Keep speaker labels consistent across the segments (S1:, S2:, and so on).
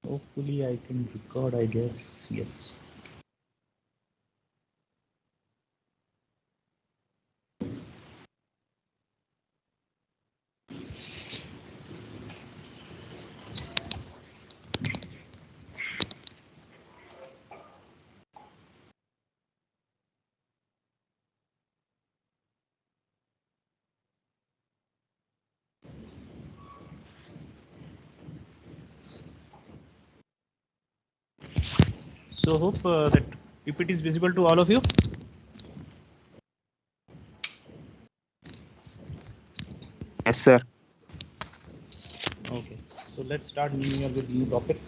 S1: Hopefully I can record, I guess. Yes. So hope that PPT is visible to all of you.
S2: Yes, sir.
S1: Okay. So let's start new year with new topic.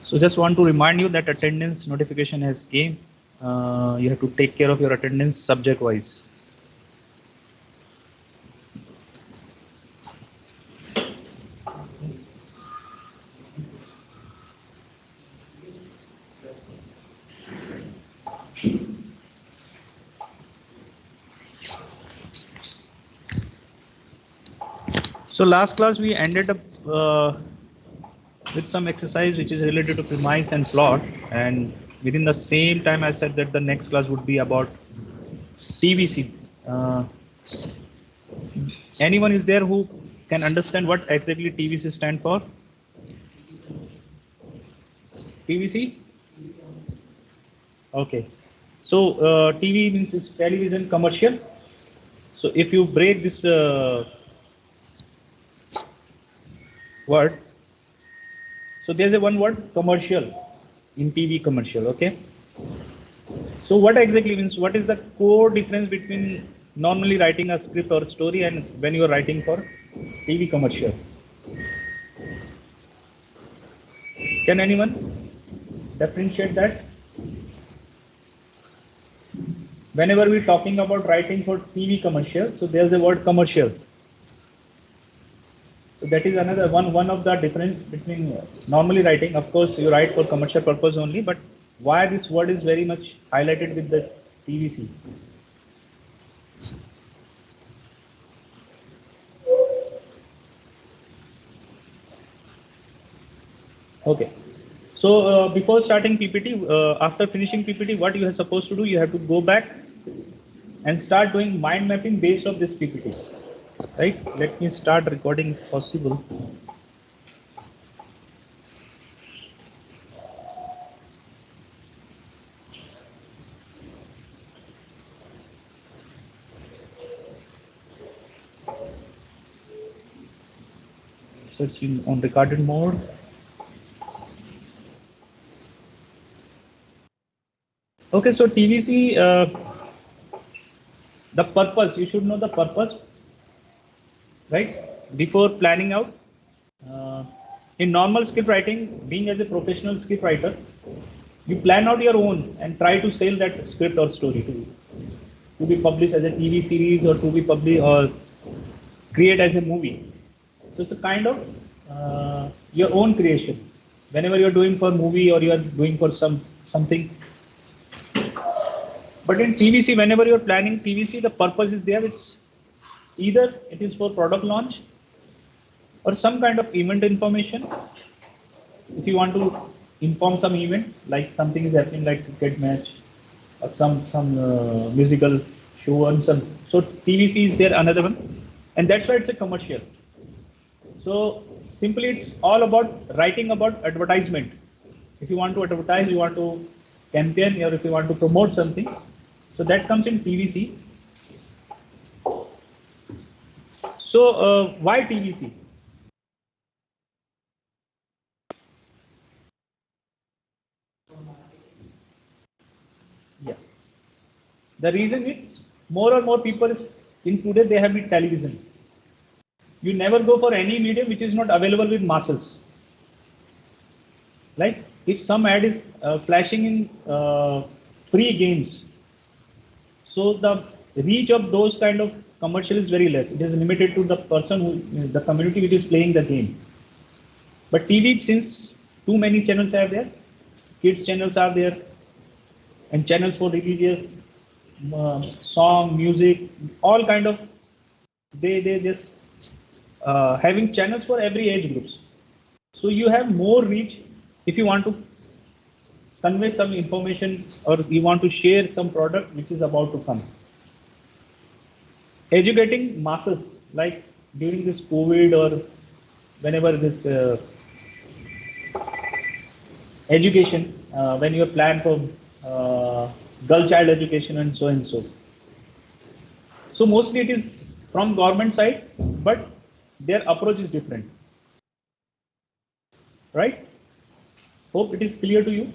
S1: So just want to remind you that attendance notification has came. You have to take care of your attendance subject wise. So last class we ended up with some exercise which is related to premise and plot, and within the same time I said that the next class would be about TVC. Anyone is there who can understand what exactly TVC stand for? TVC? Okay. So TV means it's television commercial. So if you break this word, so there's a one word commercial in TV commercial. Okay. So what exactly means? What is the core difference between normally writing a script or story and when you are writing for TV commercial? Can anyone differentiate that? Whenever we're talking about writing for TV commercial, so there's a word commercial. So that is another one of the difference between normally writing. Of course, you write for commercial purpose only, but why this word is very much highlighted with the TVC? Okay. So before starting PPT, after finishing PPT, what you are supposed to do? You have to go back and start doing mind mapping based on this PPT. Right? Let me start recording if possible. So it's on recorded mode. Okay, so TVC, the purpose, you should know the purpose, right? Before planning out. Uh, in normal script writing, being as a professional script writer, you plan out your own and try to sell that script or story to be published as a TV series or to be published or create as a movie. So it's a kind of your own creation. Whenever you're doing for movie or you're doing for something. But in TVC, whenever you're planning TVC, the purpose is there. It's either it is for product launch or some kind of event information. If you want to inform some event, like something is happening, like cricket match or some musical show and some. So TVC is there another one, and that's why it's a commercial. So simply, it's all about writing about advertisement. If you want to advertise, you want to campaign, or if you want to promote something, so that comes in TVC. So why TVC? Yeah. The reason is more and more people in today they have been television. You never go for any medium which is not available with masses. Like if some ad is flashing in free games, so the reach of those kind of commercial is very less. It is limited to the person who, the community which is playing the game. But TV, since too many channels are there, kids channels are there, and channels for religious, song, music, all kind of, they just having channels for every age groups. So you have more reach if you want to convey some information or you want to share some product which is about to come. Educating masses, like during this COVID or whenever this education, when you plan for girl child education and so and so. So mostly it is from government side, but their approach is different, right? Hope it is clear to you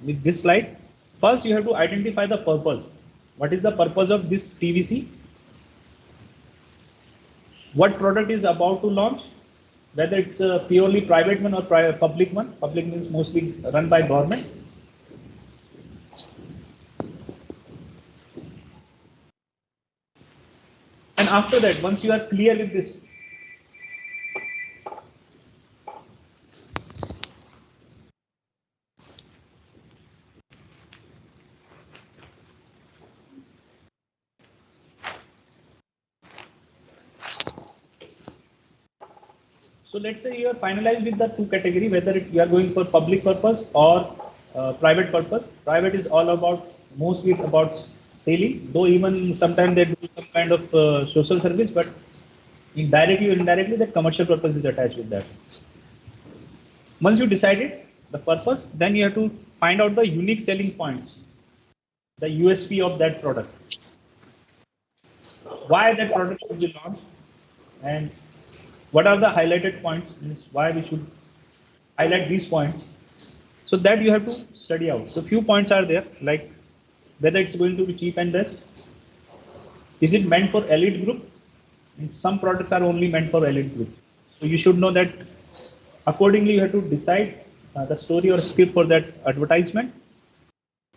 S1: with this slide. First, you have to identify the purpose. What is the purpose of this TVC? What product is about to launch? Whether it's a purely private one or public one. Public means mostly run by government. And after that, once you are clear with this, so let's say you are finalized with the two category, whether you are going for public purpose or private purpose. Private is all about, mostly it's about selling, though even sometimes they do some kind of social service, but indirectly or indirectly that commercial purpose is attached with that. Once you decided the purpose, then you have to find out the unique selling points, the USP of that product, why that product should be launched, and what are the highlighted points, means why we should highlight these points. So that you have to study out. So few points are there, like whether it's going to be cheap and best. Is it meant for elite group? And some products are only meant for elite group. So you should know that accordingly you have to decide the story or script for that advertisement.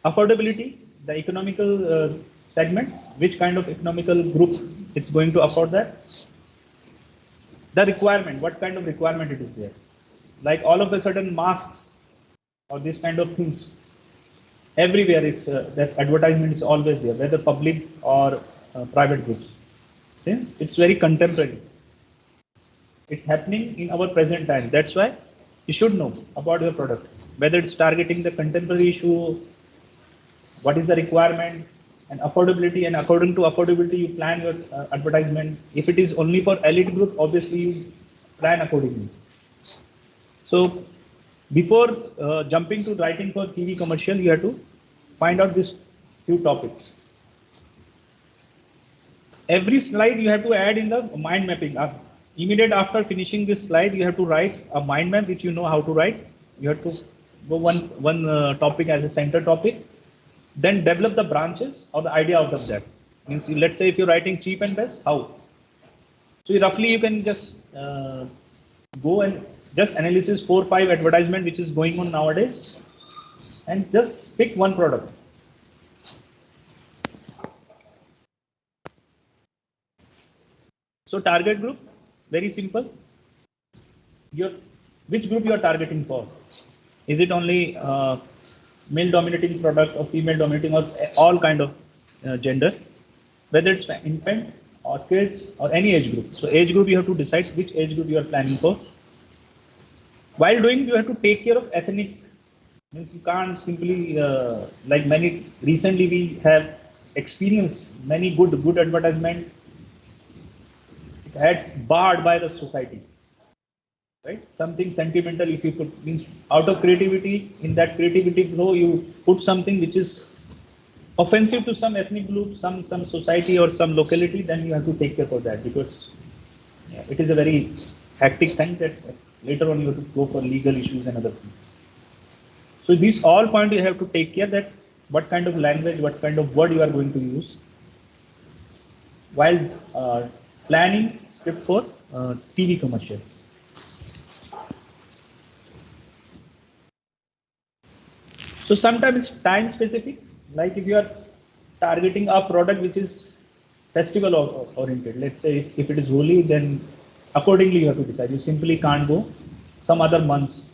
S1: Affordability, the economical segment, which kind of economical group it's going to afford that. The requirement, what kind of requirement it is there. Like all of a sudden masks or this kind of things, everywhere it's that advertisement is always there, whether public or private groups. Since it's very contemporary, it's happening in our present time. That's why you should know about your product, whether it's targeting the contemporary issue, what is the requirement, and affordability. And according to affordability, you plan your advertisement. If it is only for elite group, obviously you plan accordingly. So before jumping to writing for TV commercial, you have to find out these few topics. Every slide you have to add in the mind mapping. Immediate after finishing this slide, you have to write a mind map which you know how to write. You have to go one topic as a center topic, then develop the branches or the idea out of that. Means let's say if you're writing cheap and best, how? So roughly you can just go and just analysis 4 or 5 advertisement which is going on nowadays, and just pick one product. So target group, very simple. Which group you are targeting for? Is it only male dominating product or female dominating, or all kind of genders? Whether it's infant or kids or any age group. So age group you have to decide which age group you are planning for. While doing, you have to take care of ethnic. Means you can't simply like many recently we have experienced many good advertisement. It had barred by the society, right? Something sentimental, if you put, means out of creativity, in that creativity flow you put something which is offensive to some ethnic group, some society or some locality, then you have to take care for that, because it is a very hectic thing that later on you have to go for legal issues and other things. So these all points you have to take care that what kind of language, what kind of word you are going to use while planning script for TV commercial. So sometimes it's time specific, like if you are targeting a product which is festival oriented, let's say if it is Holi, then accordingly you have to decide. You simply can't go some other months.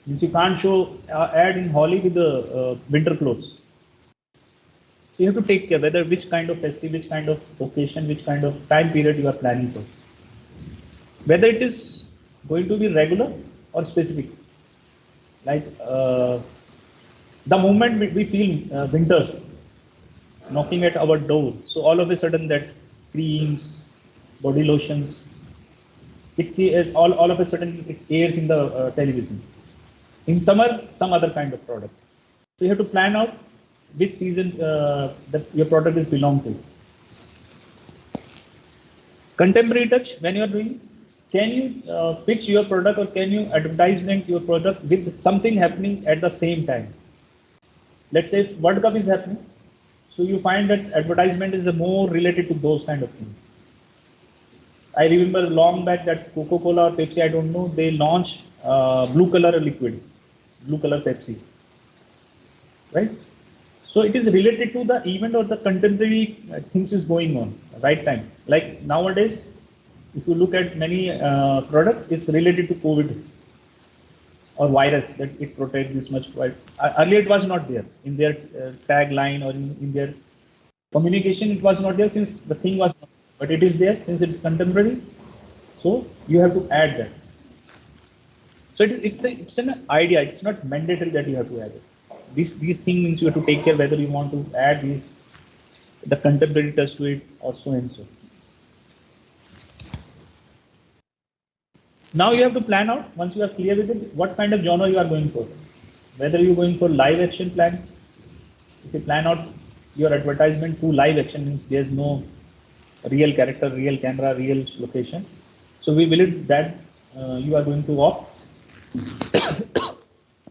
S1: You can't show ad in Holi with the winter clothes. So you have to take care whether which kind of festival, which kind of occasion, which kind of time period you are planning for. whether it is going to be regular or specific. Like the moment we feel winter knocking at our door, so all of a sudden that creams, body lotions, all of a sudden it airs in the television. In summer, some other kind of product. So you have to plan out which season that your product is belong to. Contemporary touch, when you are doing, can you pitch your product or can you advertisement your product with something happening at the same time? Let's say if World Cup is happening, so you find that advertisement is more related to those kind of things. I remember long back that Coca-Cola or Pepsi, I don't know, they launched blue color liquid, blue color Pepsi, right? So it is related to the event or the contemporary things is going on right time. Like nowadays, if you look at many products, it's related to COVID or virus that it protects this much. Earlier it was not there in their tagline or in their communication. It was not there since the thing was, but it is there since it is contemporary. So you have to add that. So it's an idea. It's not mandatory that you have to add it. These things means you have to take care whether you want to add the contemporary touch to it or so and so. Now you have to plan out, once you are clear with it, what kind of genre you are going for. Whether you're going for live action plan, if you plan out your advertisement to live action means there's no real character, real camera, real location. So we believe that you are going to opt.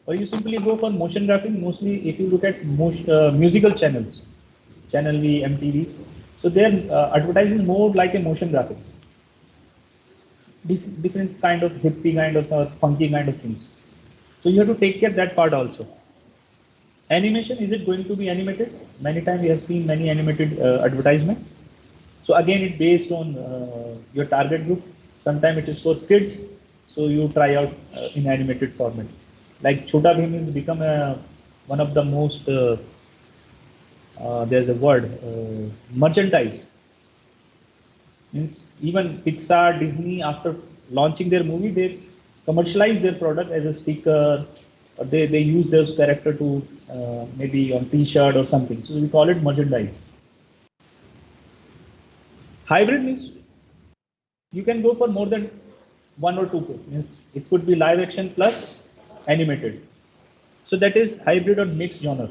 S1: Or you simply go for motion graphic. Mostly if you look at musical channels, Channel V, MTV, so they're advertising more like a motion graphic. Different kind of hippie kind of funky kind of things. So you have to take care of that part also. Animation, is it going to be animated? Many times we have seen many animated advertisements. So again, it based on your target group. Sometimes it is for kids, so you try out in animated format. Like Chhota Bheem has become one of the most, there's a word, merchandise. Means even Pixar, Disney, after launching their movie, they commercialize their product as a sticker, or they use those character to maybe on T-shirt or something. So we call it merchandise. Hybrid means you can go for more than one or two. Means it could be live action plus animated. So that is hybrid or mixed genre.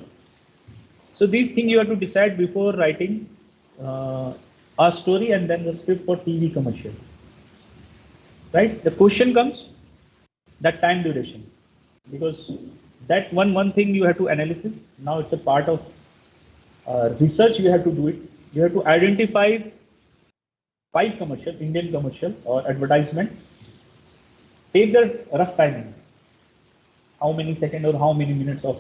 S1: So these things you have to decide before writing a story and then the script for TV commercial. Right? The question comes that time duration, because that one thing you have to analysis. Now it's a part of research. You have to do it. You have to identify 5 commercial, Indian commercial or advertisement. Take the rough timing. How many seconds or how many minutes of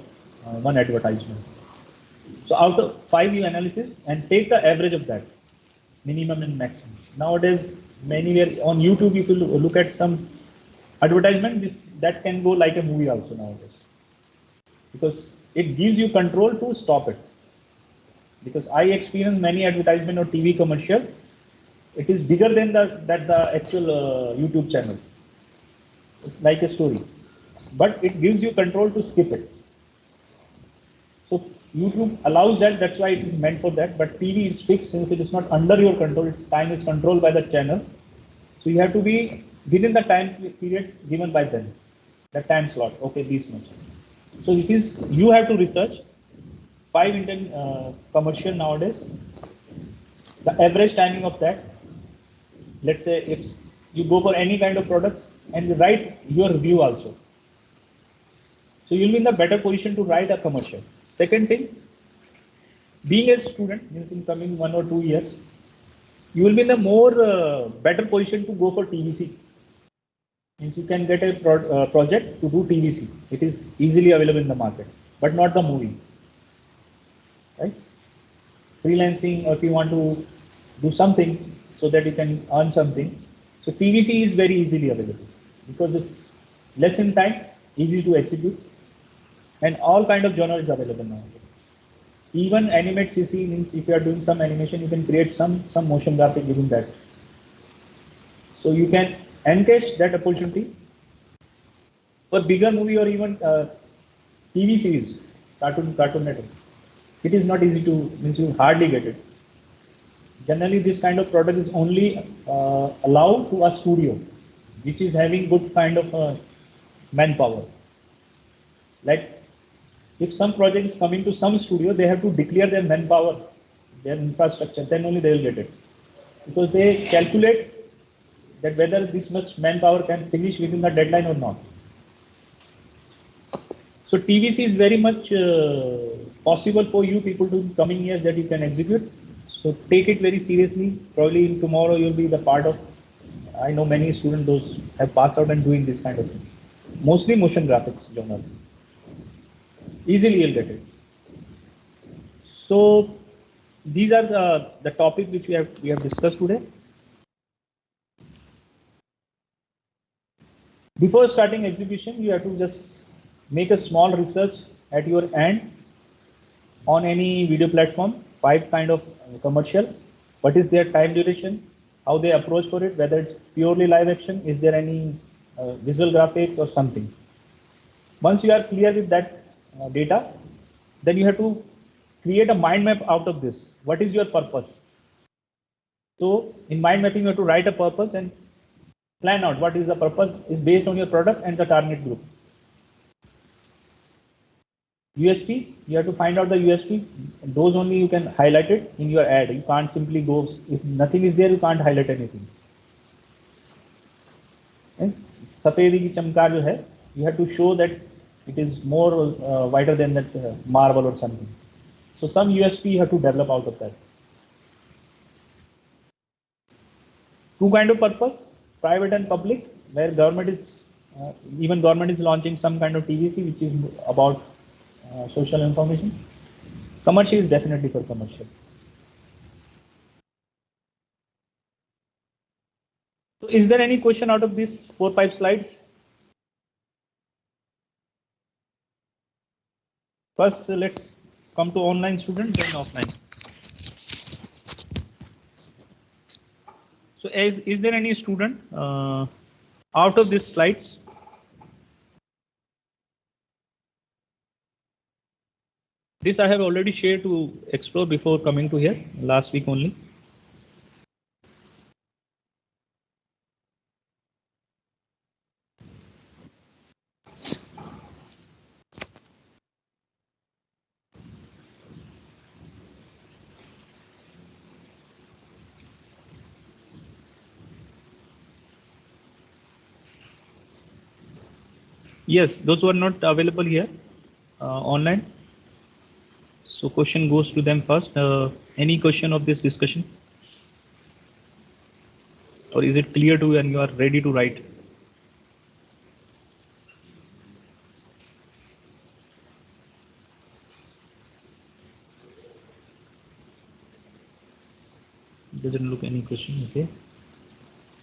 S1: one advertisement. So out of 5 you analysis and take the average of that, minimum and maximum. Nowadays, many on YouTube, if you look at some advertisement, that can go like a movie also nowadays, because it gives you control to stop it. Because I experienced many advertisement or TV commercial, it is bigger than the actual YouTube channel. It's like a story, but it gives you control to skip it. So YouTube allows that. That's why it is meant for that. But TV is fixed since it is not under your control. Its time is controlled by the channel. So you have to be within the time period given by them. The time slot. Okay, this much. So it is you have to research 5 Indian commercial nowadays. The average timing of that. Let's say if you go for any kind of product and you write your review also. So you'll be in the better position to write a commercial. Second thing, being a student, means in coming 1 or 2 years, you will be in a more better position to go for TVC. Means you can get a project to do TVC. It is easily available in the market, but not the movie. Right? Freelancing, or if you want to do something so that you can earn something. So TVC is very easily available because it's less in time, easy to execute, and all kind of genre is available now. Even animate CC means if you are doing some animation, you can create some motion graphic within that. So you can encash that opportunity for bigger movie or even TV series, Cartoon Network. It is not easy to, means you hardly get it. Generally, this kind of product is only allowed to a studio, which is having good kind of manpower. Like if some project is coming to some studio, they have to declare their manpower, their infrastructure, then only they will get it. Because they calculate that whether this much manpower can finish within the deadline or not. So TVC is very much possible for you people to coming years that you can execute. So take it very seriously. Probably tomorrow you'll be the part of. I know many students those have passed out and doing this kind of thing. Mostly motion graphics journal. Easily you'll get it. So these are the topics which we have discussed today. Before starting execution, you have to just make a small research at your end on any video platform, 5 kind of commercial. What is their time duration? How they approach for it? Whether it's purely live action, is there any visual graphics or something? Once you are clear with that data, then you have to create a mind map out of this. What is your purpose? So in mind mapping, you have to write a purpose and plan out what is the purpose is based on your product and the target group. USP, you have to find out the USP. Those only you can highlight it in your ad. You can't simply go, if nothing is there, you can't highlight anything. And सफेदी की चमकार जो है, you have to show that it is more wider than that marble or something. So some USP you have to develop out of that. Two kind of purpose, private and public, where government is, even government is launching some kind of TVC which is about social information. Commercial is definitely for commercial. So is there any question out of these 4-5 slides? First, let's come to online student, then offline. So is there any student out of these slides? This I have already shared to explore before coming to here last week only. Yes, those were not available here online. So question goes to them first. Any question of this discussion? Or is it clear to you and you are ready to write? Doesn't look any question, okay.